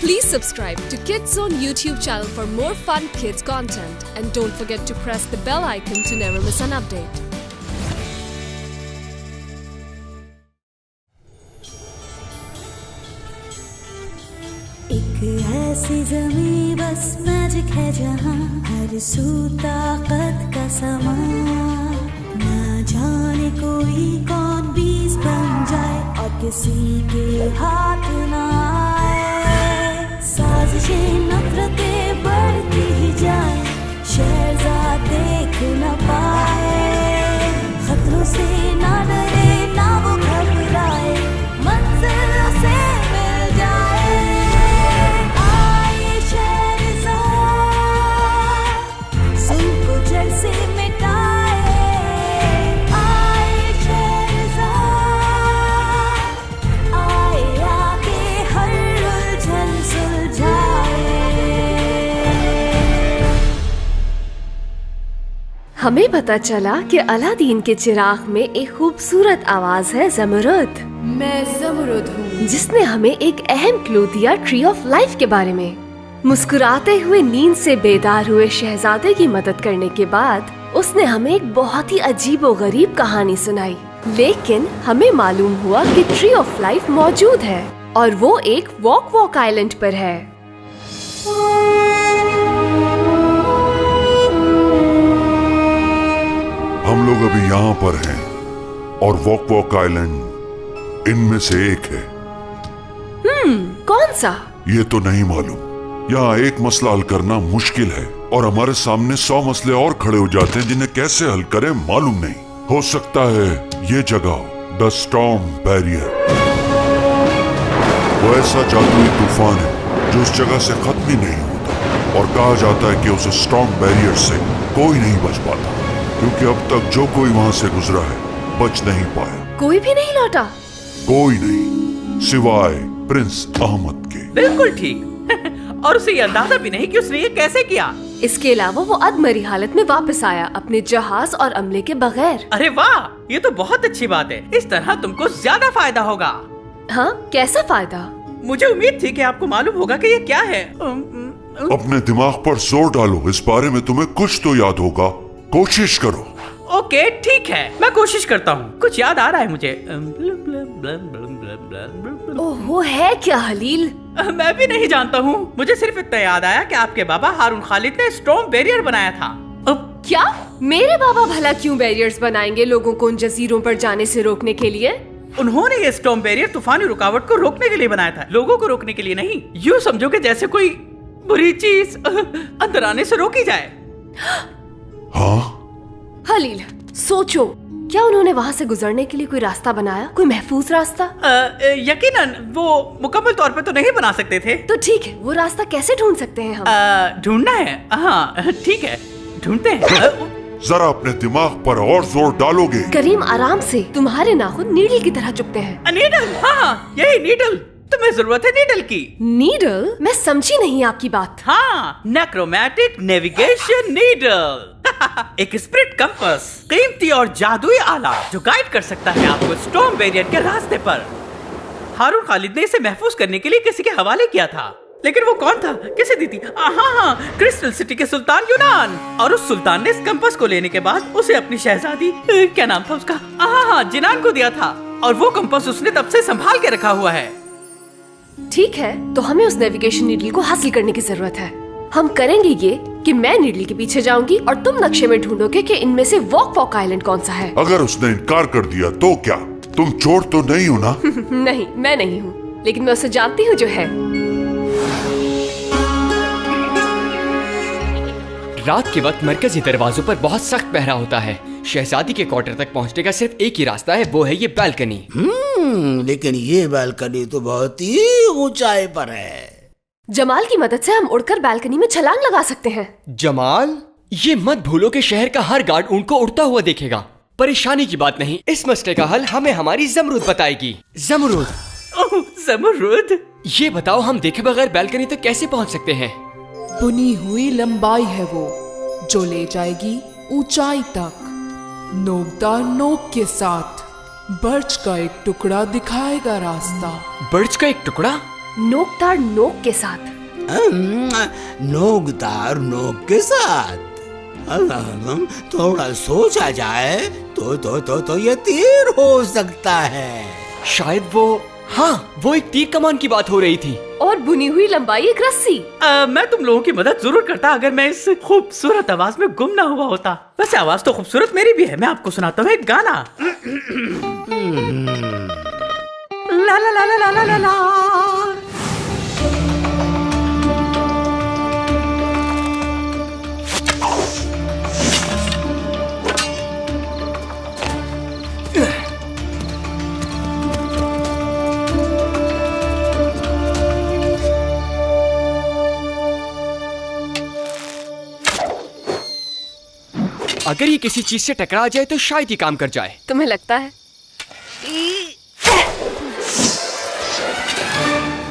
Please subscribe to Kids Zone YouTube channel for more fun kids content and don't forget to press the bell icon to never miss an update. एक ऐसी ज़मीं बस magic है जहाँ हर सू ताकत का समा, ना जाने कोई कौन बीज बन जाए और किसी के हाथ ना आए। साजिशें नफरतें बढ़ती ही जाए, शहजाद देख न पाए। खतरों से ना डरे ना वो घबराए, मंजिल से मिल जाए। आए शहजाद सुनको जड़ से मिटाए। आए शहजाद आए आके हर उलझन सुलझाए। हमें पता चला कि अलादीन के चिराग में एक खूबसूरत आवाज है ज़मरुद। मैं ज़मरुद हूँ, जिसने हमें एक अहम क्लू दिया ट्री ऑफ लाइफ के बारे में। मुस्कुराते हुए नींद से बेदार हुए शहजादे की मदद करने के बाद उसने हमें एक बहुत ही अजीब और गरीब कहानी सुनाई, लेकिन हमें मालूम हुआ कि ट्री ऑफ लाइफ मौजूद है और वो एक वॉक आइलैंड पर है। हम लोग अभी यहाँ पर हैं और वॉक आइलैंड इनमें से एक है। कौन सा? ये तो नहीं मालूम। यहाँ एक मसला हल करना मुश्किल है और हमारे सामने 100 मसले और खड़े हो जाते हैं जिन्हें कैसे हल करें मालूम नहीं। हो सकता है ये जगह द स्टॉर्म बैरियर, वो ऐसा जादुई तूफान है जो उस जगह से खत्म ही नहीं होता और कहा जाता है कि उस स्टॉर्म बैरियर से कोई नहीं बच पाता, क्योंकि अब तक जो कोई वहाँ से गुजरा है बच नहीं पाया। कोई भी नहीं लौटा? कोई नहीं, सिवाय प्रिंस अहमद के। बिल्कुल ठीक। और उसे ये अंदाजा भी नहीं कि उसने ये कैसे किया। इसके अलावा वो अधमरी हालत में वापस आया अपने जहाज और अमले के बगैर। अरे वाह, ये तो बहुत अच्छी बात है। इस तरह तुमको ज्यादा फायदा होगा। हाँ, कैसा फायदा? मुझे उम्मीद थी कि आपको मालूम होगा कि ये क्या है। अपने दिमाग पर जोर डालो, इस बारे में तुम्हें कुछ तो याद होगा, कोशिश करो। ओके ठीक है, मैं कोशिश करता हूँ। कुछ याद आ रहा है मुझे। ओह, है क्या हलील? मैं भी नहीं जानता हूँ। मुझे सिर्फ इतना याद आया कि आपके बाबा हारून खालिद ने स्टॉर्म बैरियर बनाया था। क्या? मेरे बाबा भला क्यों बैरियर्स बनाएंगे लोगों को उन जजीरों पर जाने से रोकने के लिए? उन्होंने ये स्टॉर्म बैरियर तूफानी रुकावट को रोकने के लिए बनाया था, लोगों को रोकने के लिए नहीं। यूँ समझो कि जैसे कोई बुरी चीज अंदर आने से रोकी जाए। हाँ हलील, सोचो, क्या उन्होंने वहाँ से गुजरने के लिए कोई रास्ता बनाया, कोई महफूज रास्ता? यकीनन वो मुकम्मल तौर पे तो नहीं बना सकते थे। तो ठीक है, वो रास्ता कैसे ढूंढ सकते हैं हम? ढूंढना है? हाँ ठीक है, ढूंढते हैं। जरा अपने दिमाग पर और जोर डालोगे? करीम, आराम से, तुम्हारे नाखून नीडल की तरह चुभते हैं। नीडल? हाँ, यही नीडल। तुम्हें जरूरत है नीडल की। नीडल? मैं समझी नहीं आपकी बात। हाँ, नेक्रोमैटिक नेविगेशन नीडल। एक स्पिरिट कंपास, कीमती और जादुई आला जो गाइड कर सकता है आपको स्टॉर्म बैरियर के रास्ते पर। हारून खालिद ने इसे महफूज करने के लिए किसी के हवाले किया था, लेकिन वो कौन था, किसे दी थी? हाँ, क्रिस्टल सिटी के सुल्तान यूनान। और उस सुल्तान ने इस कंपास को लेने के बाद उसे अपनी शहजादी, क्या नाम था उसका, हाँ जिनान को दिया था, और वो कंपास उसने तब से संभाल के रखा हुआ है। ठीक है, तो हमें उस नेविगेशन नीडल को हासिल करने की जरूरत है। हम करेंगे ये कि मैं नीडल के पीछे जाऊंगी और तुम नक्शे में ढूंढोगे कि इनमें से वॉक आइलैंड कौन सा है। अगर उसने इनकार कर दिया तो क्या? तुम चोर तो नहीं हो ना? नहीं, मैं नहीं हूँ, लेकिन मैं उसे जानती हूँ जो है। रात के वक्त मरकजी दरवाजों पर बहुत सख्त पहरा होता है। शहजादी के क्वार्टर तक पहुंचने का सिर्फ एक ही रास्ता है, वो है ये बालकनी। लेकिन ये बालकनी तो बहुत ही ऊंचाई पर है। जमाल की मदद से हम उड़कर बालकनी में छलांग लगा सकते हैं। जमाल? ये मत भूलो कि शहर का हर गार्ड उनको उड़ता हुआ देखेगा। परेशानी की बात नहीं, इस मसले का हल हमें हमारी ज़मरुद बताएगी। ज़मरुद? ज़मरुद? ये बताओ, हम देखे बगैर बालकनी तक कैसे पहुंच सकते हैं? बुनी हुई लंबाई है वो, जो ले जाएगी ऊंचाई तक। नोकदार नोक के साथ बर्च का एक टुकड़ा दिखाएगा रास्ता। बर्च का एक टुकड़ा? नोकदार नोक के साथ। नोकदार नोक के साथ? थोड़ा सोचा जाए तो ये तीर हो सकता है। शायद वो एक तीर कमान की बात हो रही थी। और बुनी हुई लंबाई एक रस्सी। मैं तुम लोगों की मदद जरूर करता अगर मैं इस खूबसूरत आवाज में गुम ना हुआ होता। वैसे आवाज तो खूबसूरत मेरी भी है। मैं आपको सुनाता हूँ एक गाना। ला ला ला ला ला ला ला ला। अगर ये किसी चीज से टकरा जाए तो शायद ही काम कर जाए। तुम्हें लगता है?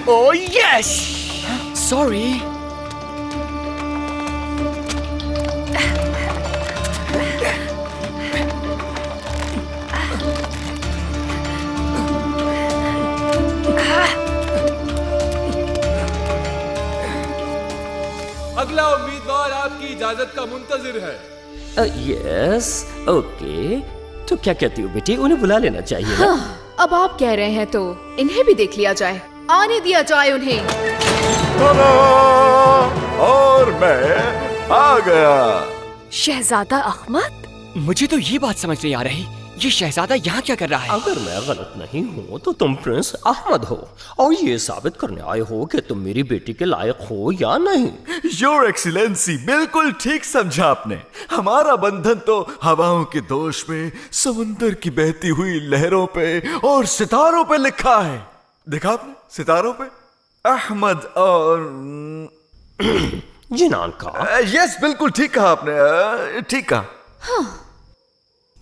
Oh yes, sorry. अगला उम्मीदवार आपकी इजाजत का मुंतजिर है। Yes, okay. तो क्या कहती हो बेटी, उन्हें बुला लेना चाहिए ना? हाँ, अब आप कह रहे हैं तो इन्हें भी देख लिया जाए, आने दिया जाए उन्हें। और मैं आ गया। शहजादा अहमद? मुझे तो ये बात समझ नहीं आ रही, ये शहजादा यहाँ क्या कर रहा है? अगर मैं गलत नहीं हूँ तो तुम प्रिंस अहमद हो और ये साबित करने आए हो कि तुम मेरी बेटी के लायक हो या नहीं। योर एक्सीलेंसी, बिल्कुल ठीक समझा आपने। हमारा बंधन तो हवाओं के दोष में, समुंदर की बहती हुई लहरों पे और सितारों पे लिखा है। देखा आपने, सितारों पे अहमद और जिनान का। यस, बिल्कुल ठीक कहा आपने, ठीक कहा। हाँ।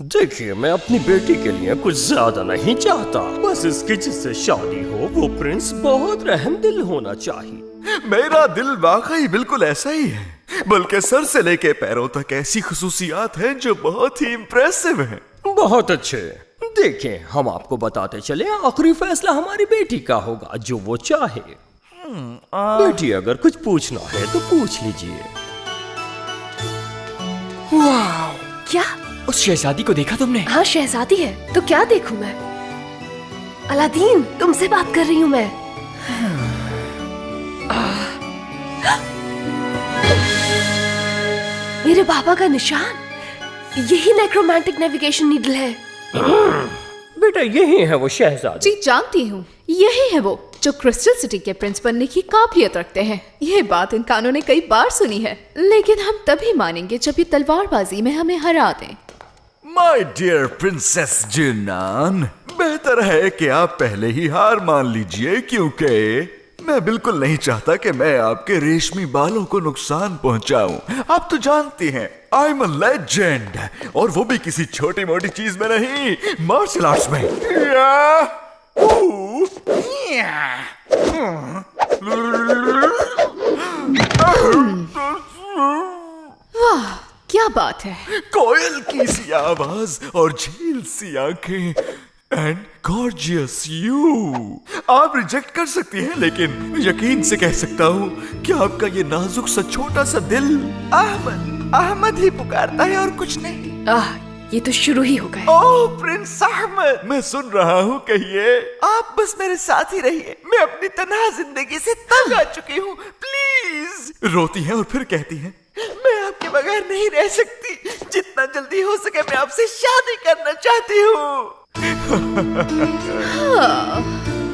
देखिए, मैं अपनी बेटी के लिए कुछ ज्यादा नहीं चाहता, बस इसकी जिससे शादी हो वो प्रिंस बहुत रहमदिल होना चाहिए। मेरा दिल वाकई बिल्कुल ऐसा ही है, बल्कि सर से लेके पैरों तक ऐसी खुसूसियात हैं जो बहुत ही इम्प्रेसिव हैं। बहुत अच्छे। देखें, हम आपको बताते चले, आखिरी फैसला हमारी बेटी का होगा, जो वो चाहे। बेटी, अगर कुछ पूछना है तो पूछ लीजिए। वाह, क्या? उस शहजादी को देखा तुमने? हाँ, शहजादी है तो क्या देखूं मैं? अलादीन, तुमसे बात कर रही हूँ मैं। मेरे बाबा का निशान, यही नेक्रोमैंटिक नेविगेशन नीडल है। बेटा, यही है वो शहजादी। जी जानती हूँ, यही है वो जो क्रिस्टल सिटी के प्रिंस बनने की काबिलियत रखते हैं। ये बात इन कानों ने कई बार सुनी है, लेकिन हम तभी मानेंगे जब ये तलवारबाजी में हमें हरा दें। माय डियर प्रिंसेस जिनान, बेहतर है कि आप पहले ही हार मान लीजिए, क्योंकि मैं बिल्कुल नहीं चाहता कि मैं आपके रेशमी बालों को नुकसान पहुंचाऊं। आप तो जानती हैं, आई एम अ लेजेंड, और वो भी किसी छोटी मोटी चीज में नहीं, मार्शल आर्ट्स में। वाह, क्या बात है। कोयल की सी आवाज और झील सी आंखें एंड गॉर्जियस यू। आप रिजेक्ट कर सकती हैं, लेकिन यकीन से कह सकता हूँ कि आपका ये नाजुक सा छोटा सा दिल अहमद ही पुकारता है और कुछ नहीं। ये तो शुरू ही हो गए। ओह प्रिंस अहमद, मैं सुन रहा हूँ, कहिए। आप बस मेरे साथ ही रहिए, मैं अपनी तन्हा जिंदगी से तंग आ चुकी हूँ, प्लीज। रोती हैं और फिर कहती हैं, मैं आपके बगैर नहीं रह सकती, जितना जल्दी हो सके मैं आपसे शादी करना चाहती हूँ।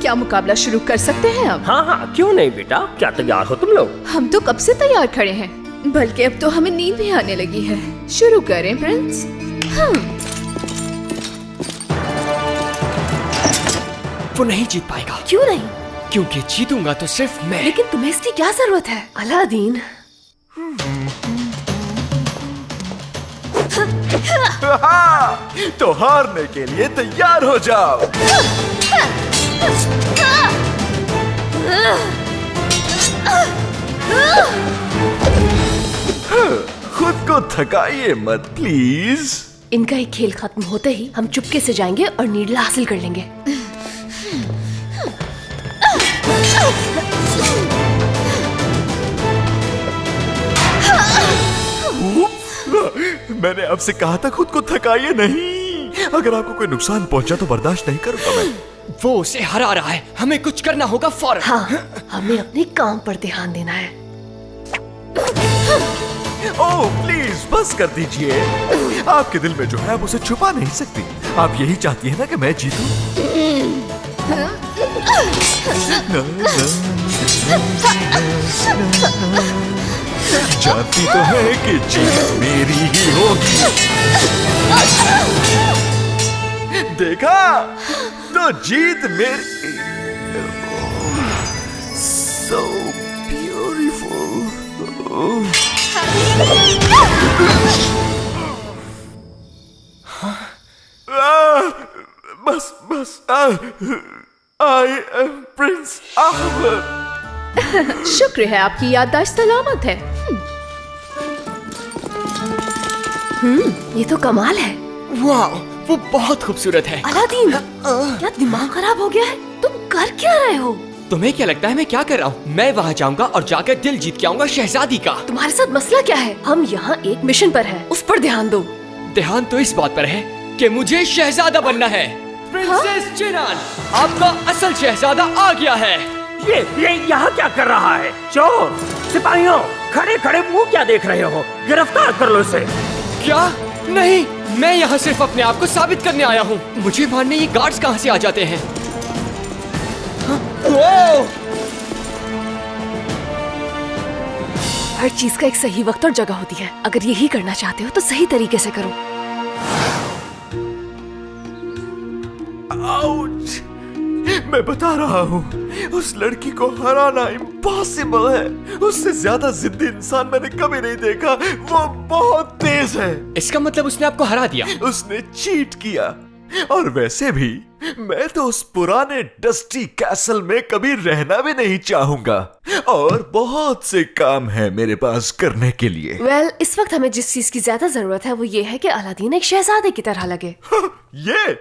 क्या मुकाबला शुरू कर सकते हैं अब? हाँ हाँ, क्यों नहीं बेटा, क्या तैयार हो तुम लोग? हम तो कब से तैयार खड़े हैं, बल्कि अब तो हमें नींद भी आने लगी है। शुरू करें प्रिंस। वो नहीं जीत पाएगा। क्यों नहीं? क्योंकि जीतूंगा तो सिर्फ मैं। लेकिन तुम्हें इसकी क्या जरूरत है अलादीन? तो हारने के लिए तैयार हो जाओ। खुद को थकाइए मत प्लीज। इनका एक खेल खत्म होते ही हम चुपके से जाएंगे और नीडल हासिल कर लेंगे। मैंने आपसे कहा था खुद को थकाइए नहीं। अगर आपको कोई नुकसान पहुंचा तो बर्दाश्त नहीं करूंगा मैं। वो उसे हरा रहा है, हमें कुछ करना होगा फौरन। हाँ, हमें अपने काम पर ध्यान देना है। ओह प्लीज बस कर दीजिए। आपके दिल में जो है आप उसे छुपा नहीं सकती। आप यही चाहती है ना कि मैं जीतूं? जानती तो है कि जीत मेरी ही होगी। देखा तो जीत मेरी। So beautiful. बस I am Prince Ahmed. शुक्र है आपकी याददाश्त सलामत है। ये तो कमाल है। वाह, वो बहुत खूबसूरत है। अलादीन, क्या दिमाग खराब हो गया है? तुम कर क्या रहे हो? तुम्हें क्या लगता है मैं क्या कर रहा हूँ? मैं वहाँ जाऊंगा और जाकर दिल जीत के आऊंगा शहजादी का। तुम्हारे साथ मसला क्या है? हम यहाँ एक मिशन पर हैं, उस पर ध्यान दो। ध्यान तो इस बात पर है कि मुझे शहजादा बनना है। प्रिंसेस जिनान, आपका असल शहजादा आ गया है। ये यहाँ क्या कर रहा है? चोर, सिपाहियों, खड़े खड़े मुंह क्या देख रहे हो? गिरफ्तार कर लो इसे। क्या? नहीं, मैं यहाँ सिर्फ अपने आप को साबित करने आया हूँ। मुझे मारने ये गार्ड्स कहाँ से आ जाते हैं? हर चीज का एक सही वक्त और जगह होती है। अगर यही करना चाहते हो तो सही तरीके से करो। आउच! मैं बता रहा हूँ, उस लड़की को हराना इम्पॉसिबल है। उससे ज्यादा जिद्दी इंसान मैंने कभी नहीं देखा। वो बहुत तेज है। इसका मतलब उसने आपको हरा दिया? उसने चीट किया। और वैसे भी मैं तो उस पुराने डस्टी कैसल में कभी रहना भी नहीं चाहूंगा। और बहुत से काम है मेरे पास करने के लिए। वेल, इस वक्त हमें जिस चीज की ज्यादा जरूरत है वो ये है कि अलादीन एक शहजादे की तरह लगे। ये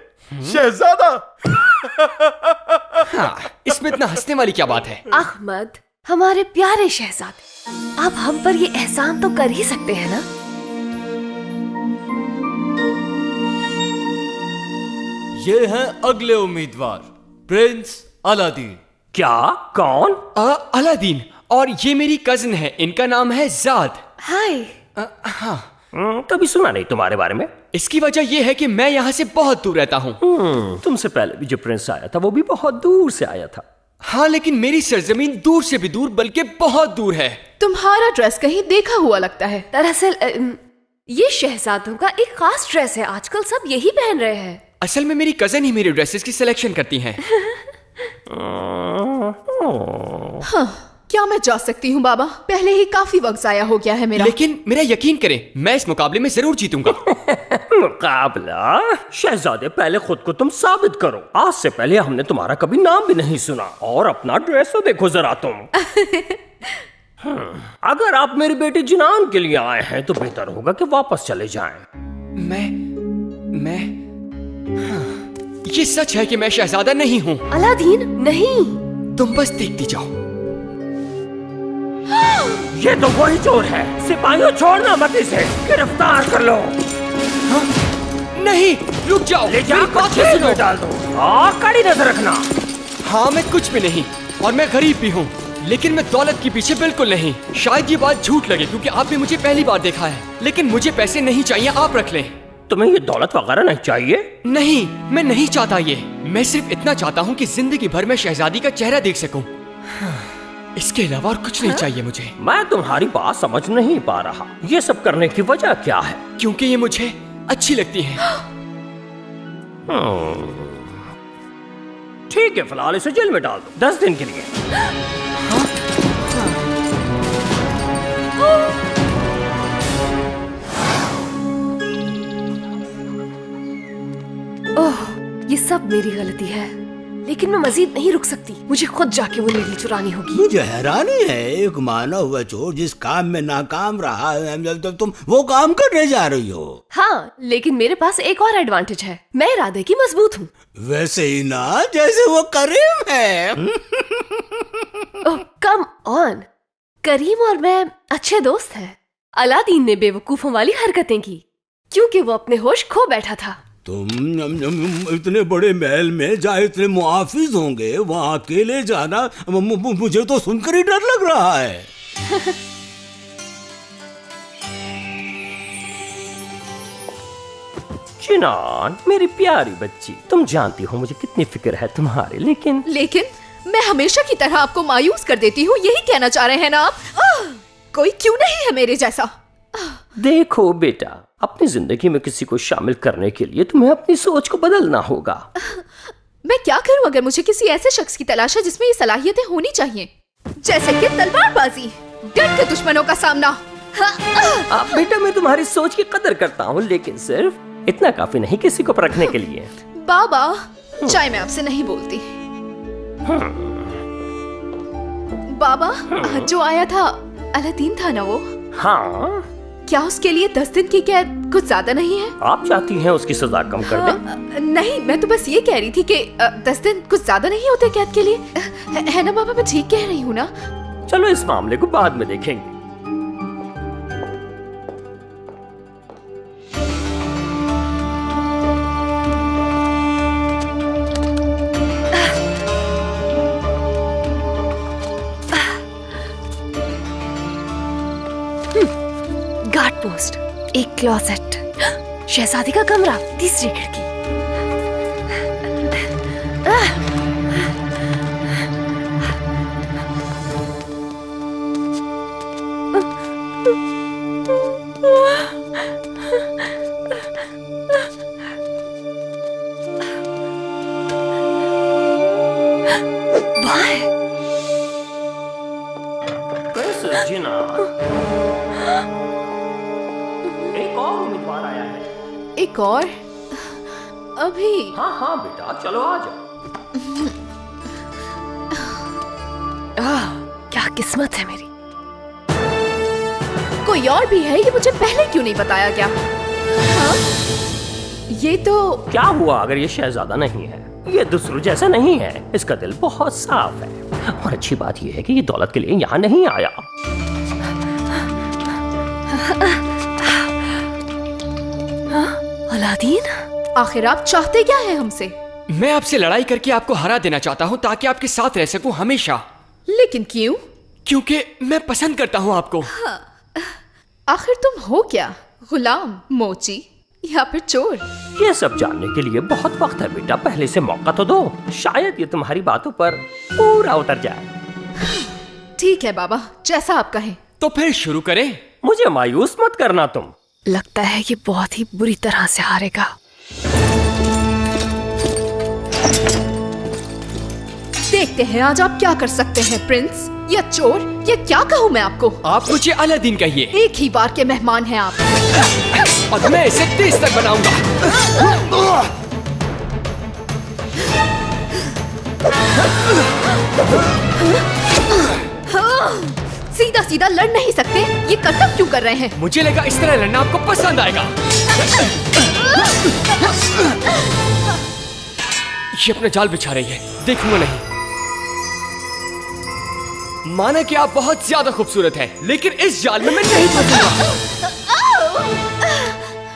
शहजादा? हाँ, इसमें इतना हंसने वाली क्या बात है? अहमद, हमारे प्यारे शहजादे, आप हम पर ये एहसान तो कर ही सकते हैं ना? ये हैं अगले उम्मीदवार, प्रिंस अलादीन। क्या? कौन? अलादीन, और ये मेरी कजिन है, इनका नाम है ज़ाद। हाय। हाँ, कभी सुना नहीं तुम्हारे बारे में। इसकी वजह यह है कि मैं यहाँ से बहुत दूर रहता हूँ। तुमसे पहले भी जो प्रिंस आया था वो भी बहुत दूर से आया था। हाँ, लेकिन मेरी सरजमीन दूर से भी दूर, बल्कि बहुत दूर है। तुम्हारा ड्रेस कहीं देखा हुआ लगता है। दरअसल ये शहजादों का एक खास ड्रेस है, आजकल सब यही पहन रहे हैं। असल में मेरी कजन ही मेरे ड्रेसेस की सिलेक्शन करती हैं। हाँ, क्या मैं जा सकती हूँ बाबा? पहले ही काफी वक्त जाया हो गया है मेरा। लेकिन मेरा यकीन करें, मैं इस मुकाबले में जरूर जीतूंगा। मुकाबला? शहजादे, पहले खुद को तुम साबित करो। आज से पहले हमने तुम्हारा कभी नाम भी नहीं सुना। और अपना ड्रेस तो देखो जरा तुम। अगर आप मेरी बेटी जिनान के लिए आए हैं तो बेहतर होगा कि वापस चले जाएं। ये सच है कि मैं शहजादा नहीं हूँ। अलादीन, नहीं। तुम बस देखती जाओ। ये तो वही चोर है। सिपाहियों, छोड़ना मत इसे, गिरफ्तार कर लो। हाँ? नहीं, रुक जाओ। ले जाकर जेल में डाल दो और कड़ी नजर रखना। हाँ, मैं कुछ भी नहीं और मैं गरीब भी हूँ, लेकिन मैं दौलत के पीछे बिल्कुल नहीं। शायद ये बात झूठ लगे क्योंकि आपने मुझे पहली बार देखा है, लेकिन मुझे पैसे नहीं चाहिए, आप रख लें। तुम्हें ये दौलत वगैरह नहीं चाहिए? नहीं, मैं नहीं चाहता ये। मैं सिर्फ इतना चाहता हूँ कि जिंदगी भर मैं शहजादी का चेहरा देख सकूं। इसके अलावा और कुछ नहीं चाहिए मुझे। मैं तुम्हारी बात समझ नहीं पा रहा। ये सब करने की वजह क्या है? क्योंकि ये मुझे अच्छी लगती है। ठीक है, फिलहाल इसे जेल में डाल दो 10 दिन के लिए। ओह, ये सब मेरी गलती है, लेकिन मैं मजीद नहीं रुक सकती। मुझे खुद जाके वो नीडल चुरानी होगी। मुझे हैरानी है, एक माना हुआ चोर जिस काम में नाकाम रहा है, तो तुम वो काम करने जा रही हो। हाँ, लेकिन मेरे पास एक और एडवांटेज है, मैं इरादे की मजबूत हूँ। वैसे ही ना जैसे वो करीम है। ओह, कम ऑन। करीम और मैं अच्छे दोस्त हैं। अलादीन ने बेवकूफों वाली हरकतें की, क्योंकि वो अपने होश खो बैठा था। तुम इतने बड़े महल में जहाँ इतने मुहाफिज होंगे वहाँ अकेले जाना मुझे तो सुनकर ही डर लग रहा है। जिनान, मेरी प्यारी बच्ची, तुम जानती हो मुझे कितनी फिक्र है तुम्हारे, लेकिन मैं हमेशा की तरह आपको मायूस कर देती हूँ, यही कहना चाह रहे हैं ना आप? कोई क्यों नहीं है मेरे जैसा? देखो बेटा, अपनी जिंदगी में किसी को शामिल करने के लिए तुम्हें अपनी सोच को बदलना होगा। मैं क्या करूं अगर मुझे किसी ऐसे शख्स की तलाश है जिसमें ये सलाहियतें होनी चाहिए, जैसे कि तलवारबाजी, डट के दुश्मनों का सामना। बेटा, मैं तुम्हारी सोच की कदर करता हूँ, लेकिन सिर्फ इतना काफी नहीं किसी को परखने के लिए। बाबा, चाहे मैं आपसे नहीं बोलती। बाबा, जो आया था अलादीन था ना वो? हाँ। क्या उसके लिए 10 दिन की कैद कुछ ज्यादा नहीं है? आप चाहती हैं उसकी सजा कम कर दें? नहीं, मैं तो बस ये कह रही थी कि 10 दिन कुछ ज्यादा नहीं होते कैद के लिए, है ना बाबा? मैं ठीक कह रही हूँ ना? चलो इस मामले को बाद में देखेंगे। गार्ड पोस्ट, एक क्लोसेट, शहजादी का कमरा, तीसरी खिड़की। एक और? अभी? हाँ बेटा, चलो आ जाओ। क्या किस्मत है मेरी। कोई और भी है? ये मुझे पहले क्यों नहीं बताया गया? ये तो क्या हुआ अगर ये शहजादा नहीं है? ये दूसरों जैसा नहीं है, इसका दिल बहुत साफ है, और अच्छी बात ये है कि ये दौलत के लिए यहाँ नहीं आया। अलादीन, आखिर आप चाहते क्या हैं हमसे? मैं आपसे लड़ाई करके आपको हरा देना चाहता हूँ ताकि आपके साथ रह सकूं हमेशा। लेकिन क्यों? क्योंकि मैं पसंद करता हूँ आपको। आखिर तुम हो क्या? गुलाम, मोची या फिर चोर? ये सब जानने के लिए बहुत वक्त है बेटा, पहले से मौका तो दो, शायद ये तुम्हारी बातों पर पूरा उतर जाए। ठीक है बाबा, जैसा आप कहें। तो फिर शुरू करें। मुझे मायूस मत करना तुम। लगता है ये बहुत ही बुरी तरह से हारेगा। देखते हैं आज आप क्या कर सकते हैं, प्रिंस या चोर, या क्या कहूँ मैं आपको? आप मुझे अलादीन कहिए। एक ही बार के मेहमान हैं आप। और मैं इसे 30 तक बनाऊंगा। सीधा सीधा लड़ नहीं सकते, ये करतब क्यों कर रहे हैं? मुझे लगा इस तरह लड़ना आपको पसंद आएगा। ये अपना जाल बिछा रही है, देखूंगा नहीं। माना कि आप बहुत ज्यादा खूबसूरत हैं, लेकिन इस जाल में मैं नहीं फंसूंगा।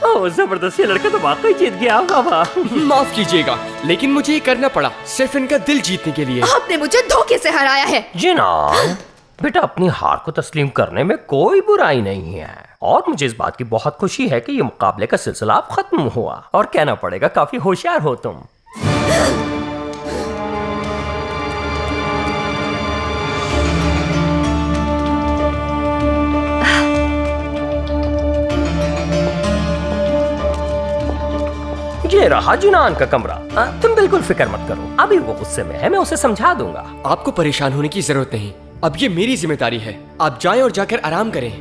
ओह जबरदस्त, ये लड़का तो वाकई जीत गया बाबा। माफ कीजिएगा, लेकिन मुझे ये करना पड़ा सिर्फ इनका दिल जीतने के लिए। आपने मुझे धोखे से हराया है। जिनान, बेटा अपनी हार को तस्लीम करने में कोई बुराई नहीं है, और मुझे इस बात की बहुत खुशी है कि ये मुकाबले का सिलसिला अब खत्म हुआ, और कहना पड़ेगा काफी होशियार हो तुम। ये रहा जिनान का कमरा। तुम बिल्कुल फिक्र मत करो, अभी वो गुस्से में है, मैं उसे समझा दूंगा। आपको परेशान होने की जरूरत नहीं, अब ये मेरी जिम्मेदारी है। आप जाएं और जाकर आराम करें।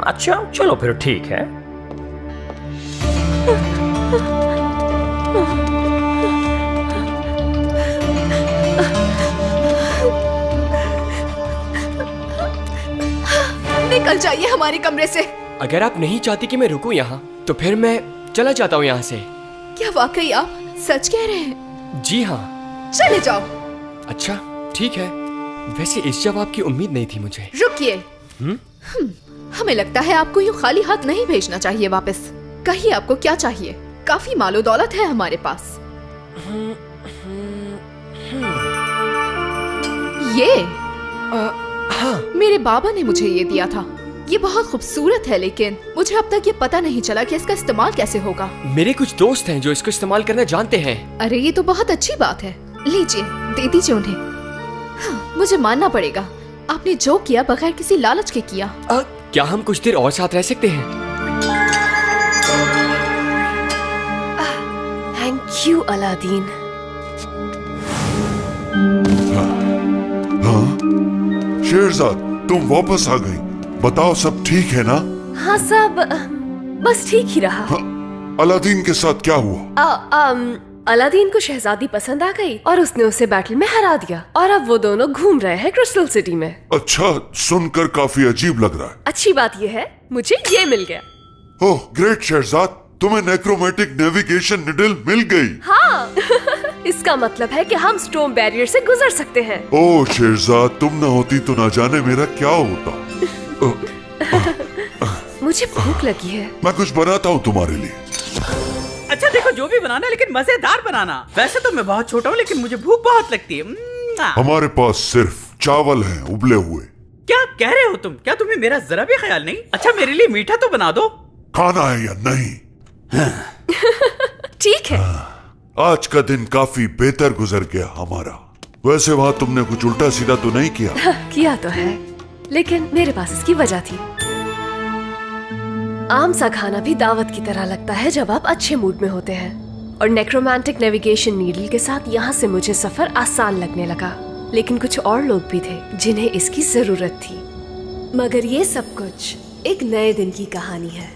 अच्छा चलो फिर ठीक है। निकल जाइए हमारे कमरे से। अगर आप नहीं चाहती कि मैं रुकूं यहाँ, तो फिर मैं चला जाता हूँ यहाँ से। क्या वाकई आप सच कह रहे हैं? जी हाँ। चले जाओ। अच्छा ठीक है, वैसे इस जवाब की उम्मीद नहीं थी मुझे। रुकिए। हमें लगता है आपको यूँ खाली हाथ नहीं भेजना चाहिए वापस। कहिए आपको क्या चाहिए? काफी मालो दौलत है हमारे पास। ये हाँ। मेरे बाबा ने मुझे ये दिया था। ये बहुत खूबसूरत है, लेकिन मुझे अब तक ये पता नहीं चला कि इसका इस्तेमाल कैसे होगा। मेरे कुछ दोस्त हैं जो इसको इस्तेमाल करना जानते हैं। अरे ये तो बहुत अच्छी बात है। लीजिए, दे दीजिए उन्हें। हाँ, मुझे मानना पड़ेगा, आपने जो किया बगैर किसी लालच के किया। क्या हम कुछ देर और साथ रह सकते हैं? Thank you Aladdin. हाँ शेरजाद, तुम वापस आ गई। बताओ सब ठीक है ना? हाँ सब बस ठीक ही रहा। हाँ, अलादीन के साथ क्या हुआ? अलादीन को शहजादी पसंद आ गई और उसने उसे बैटल में हरा दिया और अब वो दोनों घूम रहे हैं क्रिस्टल सिटी में। अच्छा, सुनकर काफी अजीब लग रहा है। अच्छी बात ये है मुझे ये मिल गया। ओह ग्रेट शेरजाद, तुम्हें नेक्रोमैटिक नेविगेशन निडल मिल गई। हाँ इसका मतलब है कि हम स्टोन बैरियर से गुजर सकते हैं। ओह शेरजाद, तुम न होती तो न जाने मेरा क्या होता। मुझे भूख लगी है, मैं कुछ बनाता हूँ तुम्हारे लिए। अच्छा देखो, जो भी बनाना लेकिन मजेदार बनाना। वैसे तो मैं बहुत छोटा हूँ लेकिन मुझे भूख बहुत लगती है। हमारे पास सिर्फ चावल हैं उबले हुए। क्या कह रहे हो तुम? क्या तुम्हें मेरा जरा भी ख्याल नहीं? अच्छा मेरे लिए मीठा तो बना दो। खाना है या नहीं? ठीक है। आज का दिन काफी बेहतर गुजर गया हमारा। वैसे वहाँ तुमने कुछ उल्टा सीधा तो नहीं किया? किया तो है, लेकिन मेरे पास इसकी वजह थी। आम सा खाना भी दावत की तरह लगता है जब आप अच्छे मूड में होते हैं। और नेक्रोमैंटिक नेविगेशन नीडल के साथ यहाँ से मुझे सफर आसान लगने लगा। लेकिन कुछ और लोग भी थे जिन्हें इसकी जरूरत थी। मगर ये सब कुछ एक नए दिन की कहानी है।